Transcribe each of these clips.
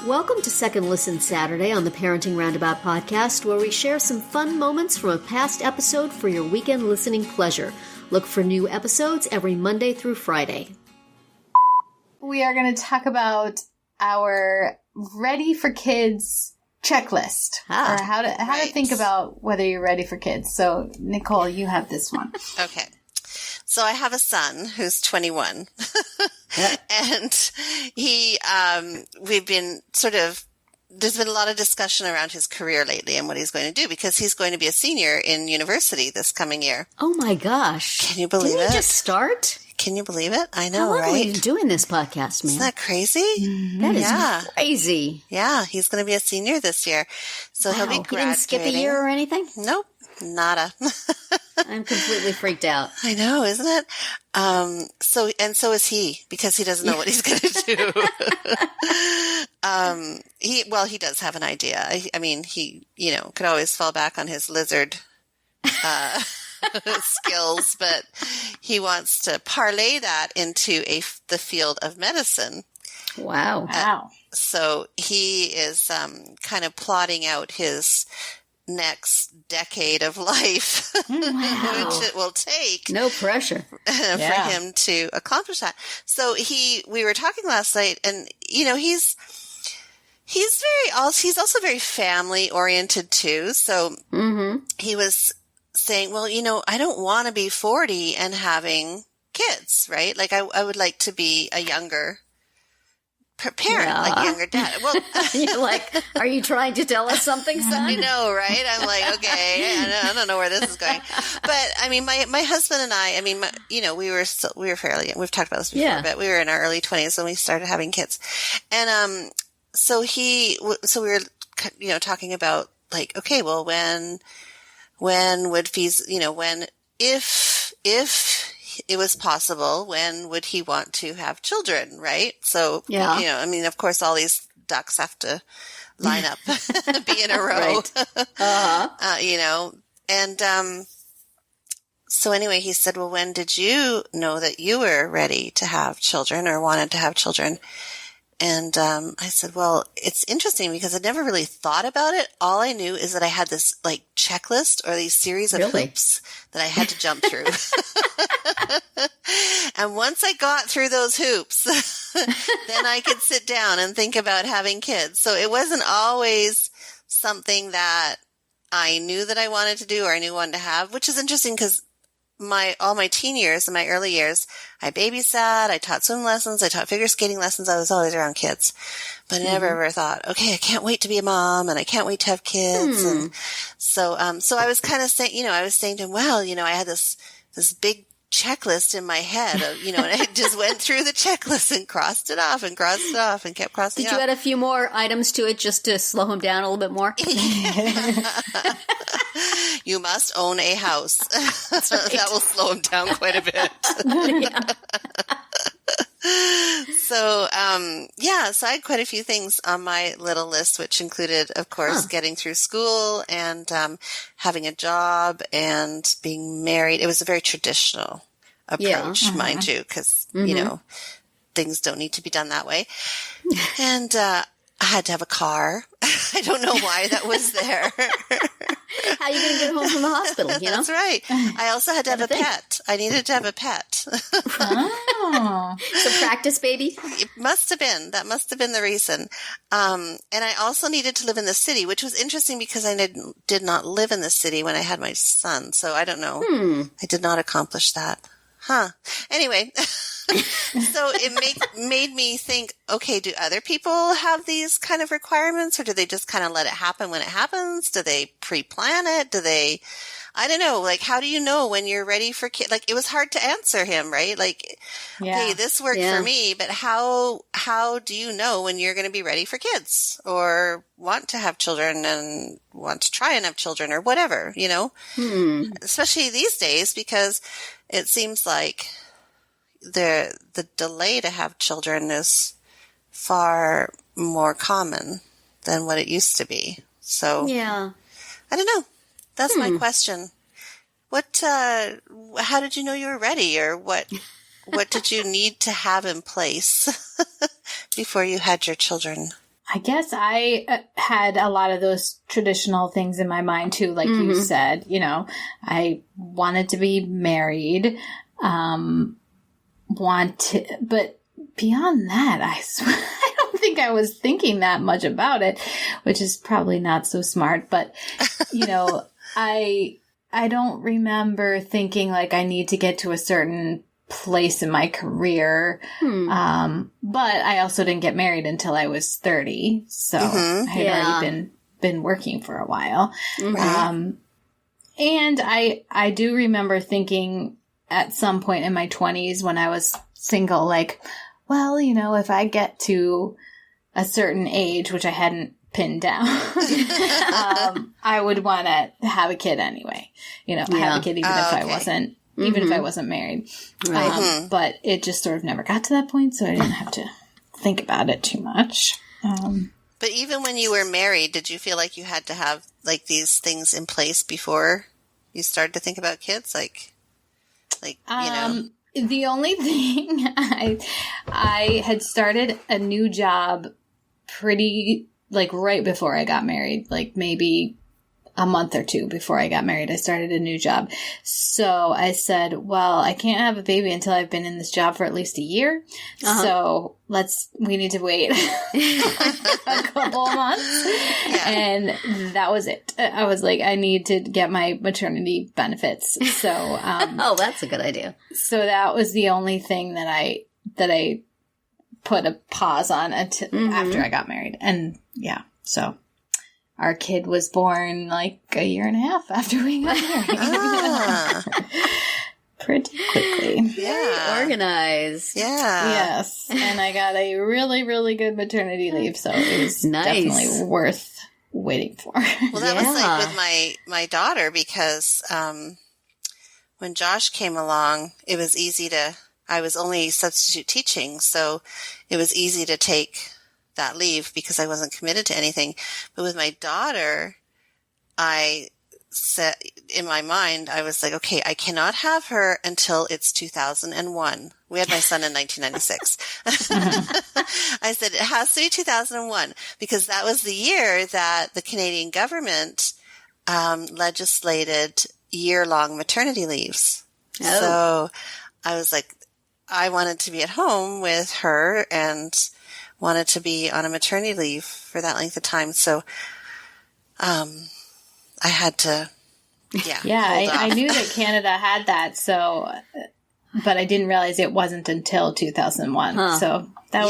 Welcome to Second Listen Saturday on the Parenting Roundabout podcast, where we share some fun moments from a past episode for your weekend listening pleasure. Look for new episodes every Monday through Friday. We are going to talk about our Ready for Kids checklist, or how to think about whether you're ready for kids. So, Nicole, you have this one. Okay. So I have a son who's 21 and we've been there's been a lot of discussion around his career lately and what he's going to do, because he's going to be a senior in university this coming year. Oh my gosh. Can you believe it? Didn't he just start? Can you believe it? I know, How long right? have we been doing this podcast, man? Isn't that crazy? Mm-hmm. That is crazy. Yeah, he's going to be a senior this year. So he'll be graduating. He didn't skip a year or anything? Nope, nada. I'm completely freaked out. I know, isn't it? So is he, because he doesn't know what he's going to do. He does have an idea. I mean, he, could always fall back on his lizard, skills, but he wants to parlay that into the field of medicine. Wow. So he is, kind of plotting out his next decade of life, which it will take. No pressure. For him to accomplish that. So we were talking last night, and he's also very family oriented too. So he was saying, well, I don't want to be 40 and having kids, right? Like I would like to be a younger parent, like younger dad. Well, you're like, are you trying to tell us something, son? I know, right? I'm like, okay, I don't know where this is going. But I mean, my husband and I mean, we were fairly, we've talked about this before, but we were in our early 20s when we started having kids. And, so we were, talking about like, okay, well, when would if it was possible, when would he want to have children, right? So, I mean, of course, all these ducks have to line up, be in a row, and so anyway, he said, well, when did you know that you were ready to have children or wanted to have children? And I said, well, it's interesting because I'd never really thought about it. All I knew is that I had this like checklist or these series of hoops that I had to jump through. And once I got through those hoops, then I could sit down and think about having kids. So it wasn't always something that I knew that I wanted to do or I knew I wanted to have, which is interesting because all my teen years and my early years, I babysat, I taught swim lessons, I taught figure skating lessons. I was always around kids, but I never ever thought, okay, I can't wait to be a mom and I can't wait to have kids. And so I was kind of saying, I was saying to him, well, I had this big checklist in my head of, and I just went through the checklist and crossed it off and kept crossing it off. Did you add a few more items to it just to slow him down a little bit more? You must own a house. That will slow him down quite a bit. So, so I had quite a few things on my little list, which included, of course, getting through school and having a job and being married. It was a very traditional approach, mind you, because, things don't need to be done that way. And I had to have a car. I don't know why that was there. How are you going to get home from the hospital, That's right. I also had to have a pet. I needed to have a pet. So practice, baby? It must have been. That must have been the reason. And I also needed to live in the city, which was interesting because I did not live in the city when I had my son. So I don't know. I did not accomplish that. Anyway, so it made me think, okay, do other people have these kind of requirements, or do they just kind of let it happen when it happens? Do they pre-plan it? I don't know, like, how do you know when you're ready for kids? Like, it was hard to answer him, right? Like, hey, this worked for me, but how do you know when you're going to be ready for kids or want to have children and want to try and have children or whatever, Especially these days, because it seems like the delay to have children is far more common than what it used to be. So, I don't know. That's my question. How did you know you were ready, or what what did you need to have in place before you had your children? I guess I had a lot of those traditional things in my mind too, like you said. You know, I wanted to be married, but beyond that, I don't think I was thinking that much about it, which is probably not so smart. But you know, I don't remember thinking like I need to get to a certain place in my career. But I also didn't get married until I was 30. So I had already been working for a while. And I do remember thinking at some point in my 20s when I was single, like, well, you know, if I get to a certain age, which I hadn't pinned down, I would want to have a kid anyway, you know, have a kid even if I wasn't even if I wasn't married. Right. But it just sort of never got to that point, so I didn't have to think about it too much. But even when you were married, did you feel like you had to have like these things in place before you started to think about kids? Like you know? The only thing I had started a new job pretty like right before I got married, like maybe a month or two before I got married, I started a new job. So I said, well, I can't have a baby until I've been in this job for at least a year. So we need to wait a couple of months. Yeah. And that was it. I was like, I need to get my maternity benefits. So, oh, that's a good idea. So that was the only thing that I put a pause on until after I got married. And so our kid was born like a year and a half after we got married. Pretty quickly. Yeah. Organized. Yeah. Yes. And I got a really, really good maternity leave, so it was definitely worth waiting for. Well, that was like with my daughter because when Josh came along, it was easy I was only substitute teaching, so it was easy to take that leave because I wasn't committed to anything. But with my daughter, I said in my mind, I was like, okay, I cannot have her until it's 2001. We had my son in 1996. I said, it has to be 2001 because that was the year that the Canadian government legislated year-long maternity leaves. Oh. So I was like, I wanted to be at home with her and wanted to be on a maternity leave for that length of time. So, I had to, I knew that Canada had that. So, but I didn't realize it wasn't until 2001. So that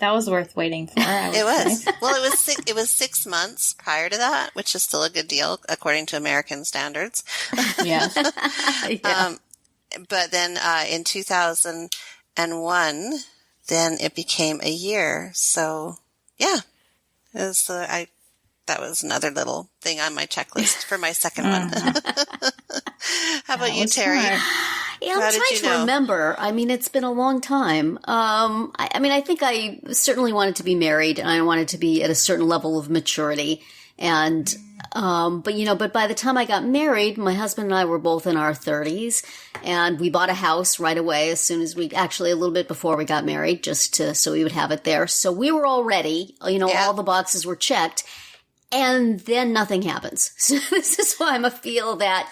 was worth waiting for. It was. Well, it was 6 months prior to that, which is still a good deal according to American standards. Yeah. But then, in 2001, then it became a year. So, yeah, it was that was another little thing on my checklist for my second one. How about you, Terry? Yeah, I'm trying to remember. I mean, it's been a long time. I mean, I think I certainly wanted to be married and I wanted to be at a certain level of maturity. And, but by the time I got married, my husband and I were both in our 30s and we bought a house right away as soon as actually a little bit before we got married, so we would have it there. So we were all ready, all the boxes were checked and then nothing happens. So this is why I feel that,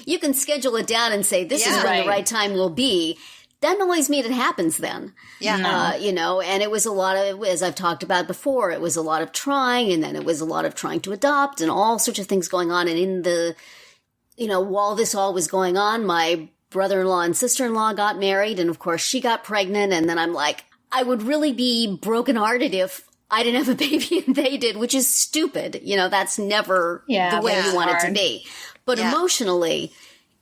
you can schedule it down and say, this is when the right time will be. Doesn't always mean it happens then. Yeah. And it was a lot of, as I've talked about before, it was a lot of trying and then it was a lot of trying to adopt and all sorts of things going on. And in the, while this all was going on, my brother-in-law and sister-in-law got married and of course she got pregnant. And then I'm like, I would really be brokenhearted if I didn't have a baby and they did, which is stupid. That's never the way you want it to be. But emotionally,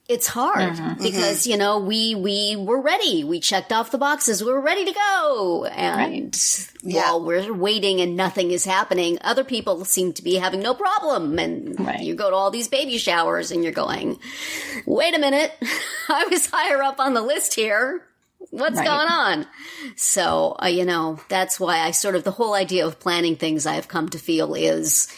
it's hard because, we were ready. We checked off the boxes. We were ready to go. And while we're waiting and nothing is happening, other people seem to be having no problem. And you go to all these baby showers and you're going, wait a minute. I was higher up on the list here. What's going on? So, that's why I the whole idea of planning things I have come to feel is,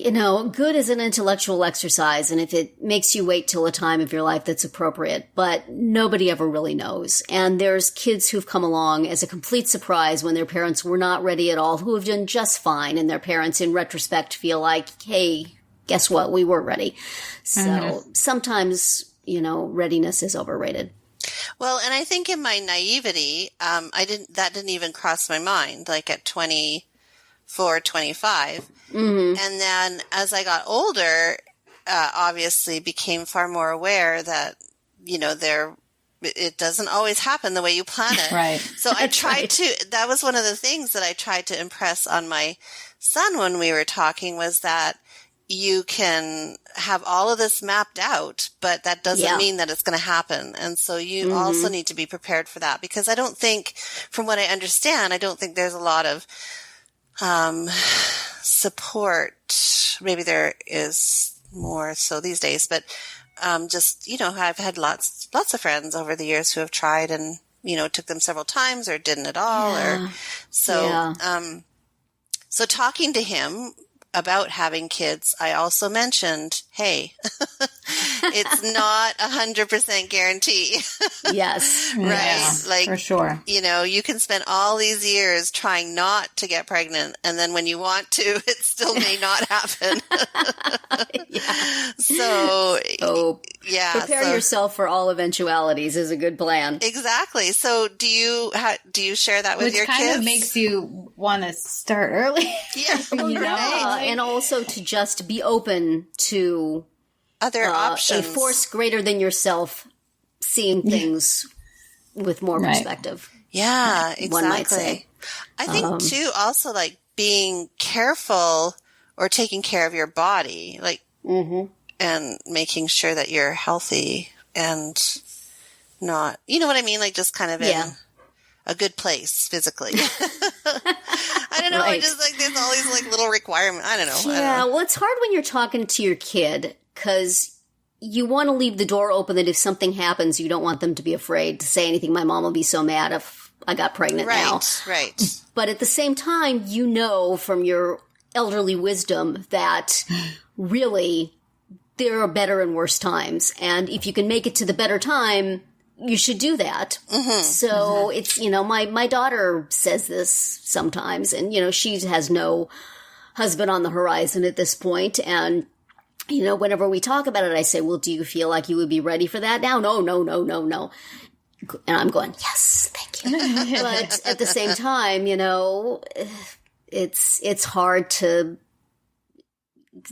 good is an intellectual exercise, and if it makes you wait till a time of your life that's appropriate, but nobody ever really knows. And there's kids who've come along as a complete surprise when their parents were not ready at all, who have done just fine, and their parents, in retrospect, feel like, hey, guess what? We were ready. So sometimes, readiness is overrated. Well, and I think in my naivety, that didn't even cross my mind, like at 24, 25. Mm-hmm. And then as I got older, obviously became far more aware that, it doesn't always happen the way you plan it. Right. So I tried that was one of the things that I tried to impress on my son when we were talking, was that you can have all of this mapped out, but that doesn't mean that it's going to happen. And so you also need to be prepared for that, because I don't think, from what I understand, there's a lot of support. Maybe there is more so these days, but I've had lots of friends over the years who have tried and, it took them several times or didn't at all. So talking to him about having kids, I also mentioned, hey, it's not 100% guarantee. Yes. Right. Yeah, like, for sure. You can spend all these years trying not to get pregnant, and then when you want to, it still may not happen. So prepare yourself for all eventualities is a good plan. Exactly. So do you share that with your kids? Which kind of makes you want to start early. Yeah. And also to just be open to other options. A force greater than yourself seeing things with more perspective. Yeah, exactly. One might say. I think too, also like being careful or taking care of your body, like, and making sure that you're healthy and not, you know what I mean? Like just kind of in a good place physically. I don't know. Right. I just like, there's all these like little requirements. I don't know. Yeah. Well, it's hard when you're talking to your kid, because you want to leave the door open that if something happens, you don't want them to be afraid to say anything. My mom will be so mad if I got pregnant now. Right. But at the same time, from your elderly wisdom that really there are better and worse times. And if you can make it to the better time, you should do that. Mm-hmm. So it's, my daughter says this sometimes, and, she has no husband on the horizon at this point. And, whenever we talk about it, I say, well, do you feel like you would be ready for that now? No. And I'm going, yes, thank you. But at the same time, it's hard to,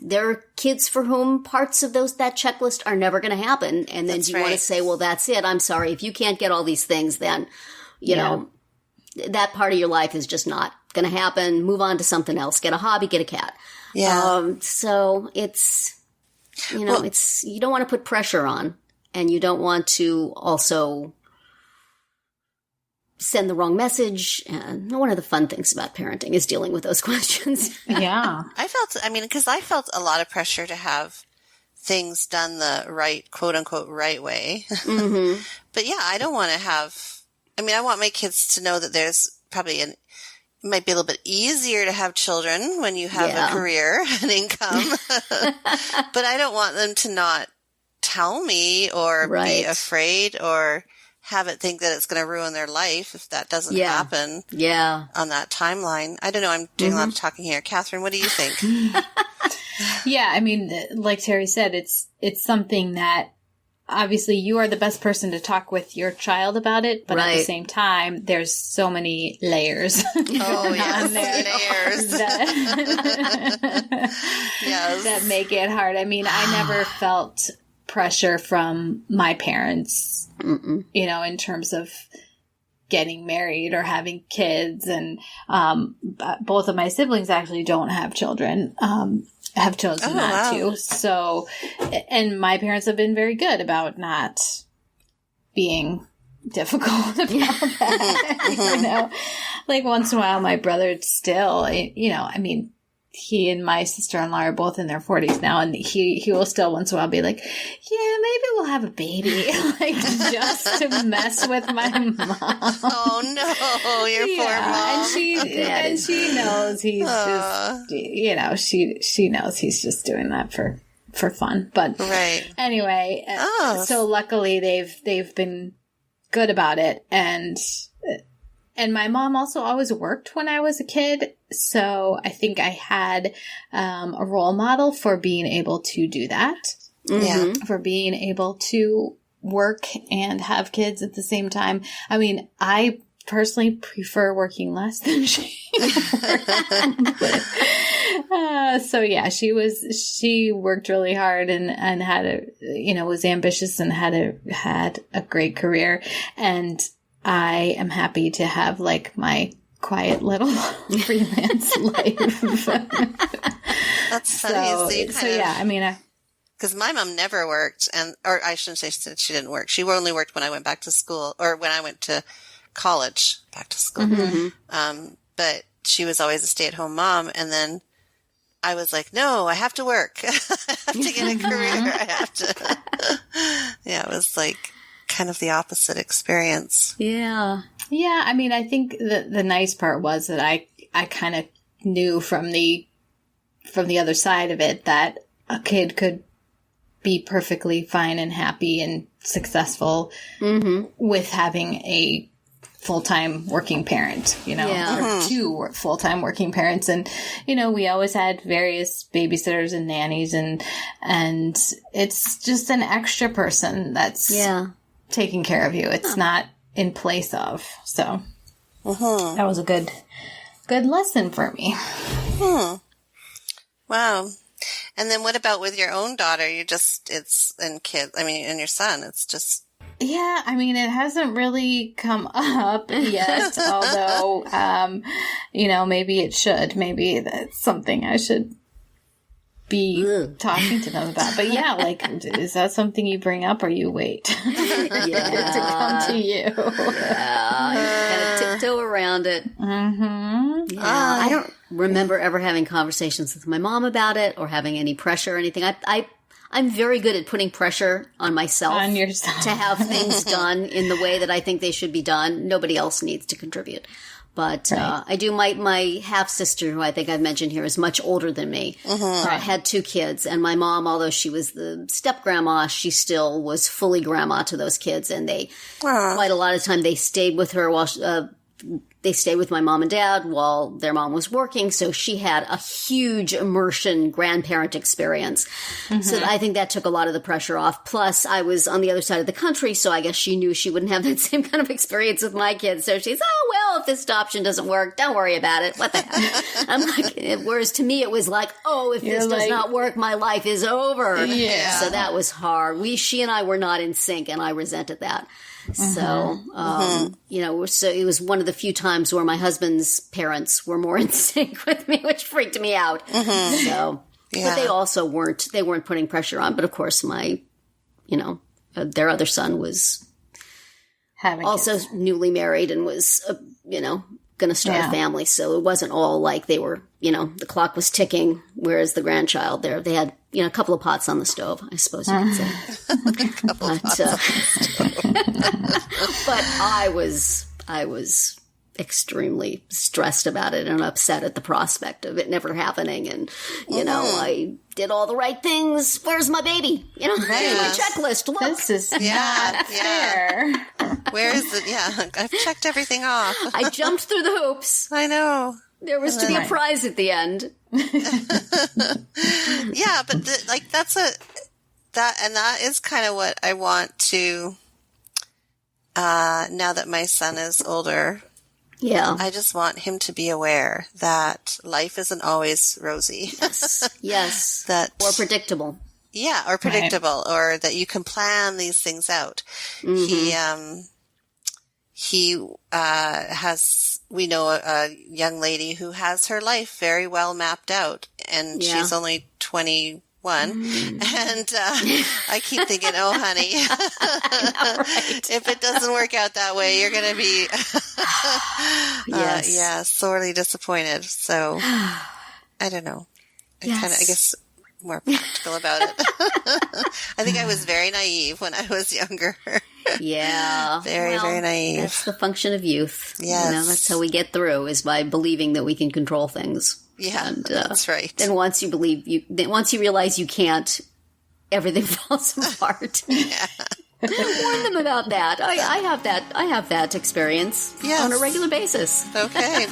there are kids for whom parts of that checklist are never going to happen. And then want to say, well, that's it. I'm sorry. If you can't get all these things, then, that part of your life is just not going to happen. Move on to something else. Get a hobby, get a cat. Yeah. So it's, it's, you don't want to put pressure on, and you don't want to also send the wrong message. And one of the fun things about parenting is dealing with those questions. Yeah. Because I felt a lot of pressure to have things done the right, quote unquote, right way. Mm-hmm. But I don't want to I want my kids to know that there's probably it might be a little bit easier to have children when you have a career and income. But I don't want them to not tell me or be afraid or have it think that it's going to ruin their life if that doesn't happen on that timeline. I don't know. I'm doing a lot of talking here. Catherine, what do you think? Yeah, like Terry said, it's something that obviously you are the best person to talk with your child about it, but at the same time, there's so many layers layers. that make it hard. I never felt pressure from my parents, in terms of getting married or having kids. And both of my siblings actually don't have children. Have chosen not to. So, and my parents have been very good about not being difficult about that. Like once in a while, my brother still, he and my sister-in-law are both in their 40s now, and he will still once in a while be like, yeah, maybe we'll have a baby, like just to mess with my mom. Oh no, your poor mom. And she knows he's just, you know, she knows he's just doing that for fun. But anyway, so luckily they've been good about it, and my mom also always worked when I was a kid, so I think I had a role model for being able to do that. Yeah. For being able to work and have kids at the same time. I mean, I personally prefer working less than she so yeah, she worked really hard and had was ambitious and had a great career, and I am happy to have like my quiet little freelance life. That's funny. So yeah, I mean, because my mom never worked, or I shouldn't say she didn't work. She only worked when I went back to school, or when I went to college, back to school. Mm-hmm. But she was always a stay-at-home mom, and then I was like, no, I have to work. I have to get a career. I have to. Yeah, it was like kind of the opposite experience. Yeah. Yeah, I mean, I think the nice part was that I kind of knew from the other side of it that a kid could be perfectly fine and happy and successful with having a full-time working parent, or two full-time working parents. And, we always had various babysitters and nannies, and it's just an extra person that's taking care of you. It's not in place of. So that was a good lesson for me. Wow. And then what about with your own daughter? And your son, it's just. Yeah, I mean, it hasn't really come up yet, although, maybe it should. Maybe that's something I should be talking to them about. But yeah, like, is that something you bring up, or you wait to come to you? Yeah, kind of tiptoe around it. Mm-hmm. Yeah, I don't remember ever having conversations with my mom about it or having any pressure or anything. I'm very good at putting pressure on myself, on yourself, to have things done in the way that I think they should be done. Nobody else needs to contribute. But I do. My half-sister, who I think I've mentioned here, is much older than me, had two kids. And my mom, although she was the step-grandma, she still was fully grandma to those kids. And they, quite a lot of time, they stayed with her while they stayed with my mom and dad while their mom was working. So she had a huge immersion grandparent experience. So I think that took a lot of the pressure off. Plus, I was on the other side of the country, so I guess she knew she wouldn't have that same kind of experience with my kids. So she's, oh, well, if this adoption doesn't work, don't worry about it. What the heck? I'm like, whereas to me, it was like, oh, if this does not work, my life is over. Yeah. So that was hard. She and I were not in sync, and I resented that. So, so it was one of the few times where my husband's parents were more in sync with me, which freaked me out. So, but they also weren't putting pressure on. But of course, their other son was also newly married and was, going to start a family. So it wasn't all like they were, the clock was ticking, whereas the grandchild they had, a couple of pots on the stove, I suppose you could say. But I was extremely stressed about it and upset at the prospect of it never happening. And, I did all the right things. Where's my baby? Here's my checklist. Look. This is not fair. Where is it? Yeah, I've checked everything off. I jumped through the hoops. I know. There was to be a prize at the end. Yeah, but that is kind of what I want to, now that my son is older. Yeah. I just want him to be aware that life isn't always rosy. Yes. Or predictable. Yeah, or predictable, or that you can plan these things out. We know a young lady who has her life very well mapped out, and she's only 21. And I keep thinking, oh, honey, I know, right? If it doesn't work out that way, you're going to be, sorely disappointed. So, I don't know. Yes. I guess, more practical about it. I think I was very naive when I was younger. Yeah. Very naive. That's the function of youth. Yes. That's how we get through, is by believing that we can control things. Yeah, and, that's right. Then once you realize you can't, everything falls apart. Yeah. Warn them about that. I have that experience Yes. on a regular basis. Okay.